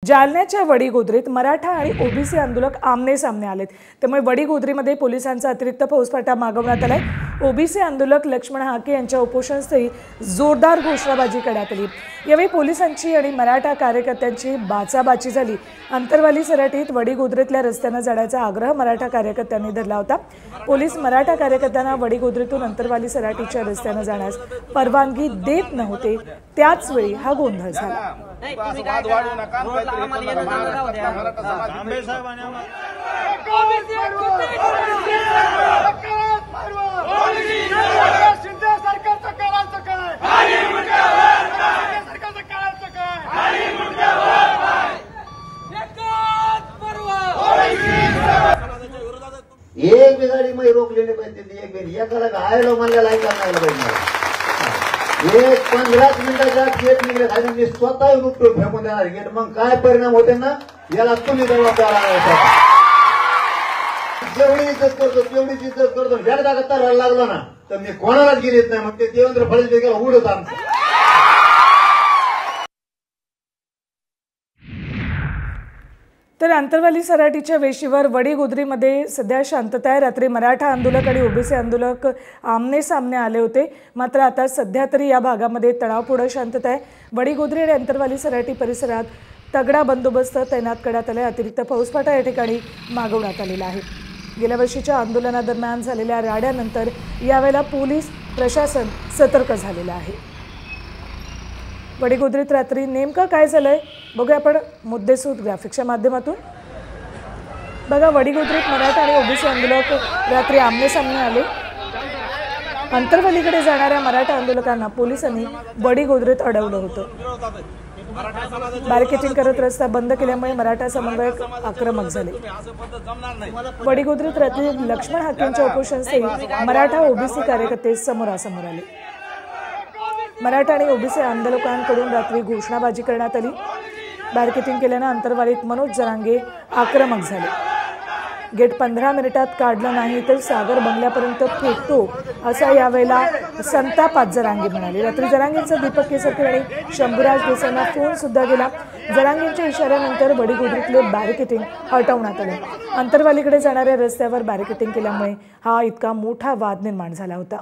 जालन्याच्या वडीगोद्रीत मराठा आणि ओबीसी आंदोलक आमने सामने आलेत। त्यामुळे वडीगोद्रीमध्ये पोलिसांचा अतिरिक्त फौजफाटा मागवण्यात आलाय। ओबीसी आंदोलक लक्ष्मण हाके यांच्या उपोषणस्थळी जोरदार घोषणाबाजी करण्यात आली। यावेळी पोलिसांची आणि मराठा कार्यकर्त्यांची बाचाबाची झाली। अंतरवाली सराटीत वडीगोद्रीतल्या रस्त्याने जाण्याचा आग्रह मराठा कार्यकर्त्यांनी धरला होता। पोलीस मराठा कार्यकर्त्यांना वडीगोद्रीतून अंतरवाली सराटीच्या रस्त्याने जाण्यास परवानगी देत नव्हते। त्याच वेळी हा गोंधळ झाला। एक भी गाड़ी में रोक लेने पाहिजे। एक भी एकाला घायला म्हणलेला ऐकायला पाहिजे। एक 15 मिनिटाच्या गेट निघले खाली मी स्वतः उठतो फेकून देणार गेट। मग काय परिणाम होते ना याला तुम्ही जबाबदार आहात। जेवढी इज्जत करतो तेवढीच इज्जत करतो। एकदा कतार लागला ना तर मी कोणालाच गेलीच नाही। मग ते देवेंद्र फडणवीस गेला उडत आमचं। तर अंतरवाली सराटीच्या वेशीवर वडीगोद्रीमध्ये सध्या शांतता आहे। रात्री मराठा आंदोलक आणि ओबीसी आंदोलक आमने सामने आले होते। मात्र आता सध्या तरी या भागामध्ये तणावपूर्ण शांतता आहे। वडीगोद्री आणि अंतरवाली सराटी परिसरात तगडा बंदोबस्त तैनात करण्यात आला आहे। अतिरिक्त फौजफाटा या ठिकाणी मागवण्यात आलेला आहे। गेल्या वर्षीच्या आंदोलनादरम्यान झालेल्या राड्यानंतर यावेळेला पोलीस प्रशासन सतर्क झालेलं आहे। वडीगोद्रीत रात्री नेमकं काय झालंय बघूया आपण मुद्देसूद ग्राफिक्सच्या माध्यमातून। बघा, वडीगोद्रीत मराठा आणि ओबीसी आंदोलक रात्री आमने सामने आले। अंतरवालीकडे जाणाऱ्या मराठा आंदोलकांना पोलिसांनी वडीगोद्रीत अडवलं होतं। बॅरिकेडिंग करत रस्ता बंद केल्यामुळे मराठा समन्वयक आक्रमक झाले। वडीगोद्रीत रात्री लक्ष्मण हाकेंच्या उपोषणस्थळी मराठा ओबीसी कार्यकर्ते समोरासमोर आले। मराठा आणि ओबीसी आंदोलकांकडून रात्री घोषणाबाजी करण्यात आली। बॅरिकेडिंग केल्याने अंतरवालीत मनोज जरांगे आक्रमक झाले। गेट 15 मिनिटात काढलं नाही तर सागर बंगल्यापर्यंत फेकतो असा यावेळेला संतापात जरांगे म्हणाले। रात्री जरांगेंचा दीपक केसरकर आणि शंभूराज देसाईंना फोन सुद्धा गेला। जरांगेंच्या इशाऱ्यानंतर वडीगोद्रीतले बॅरिकेडिंग हटवण्यात आले। अंतरवालीकडे जाणाऱ्या रस्त्यावर बॅरिकेडिंग केल्यामुळे हा इतका मोठा वाद निर्माण झाला होता।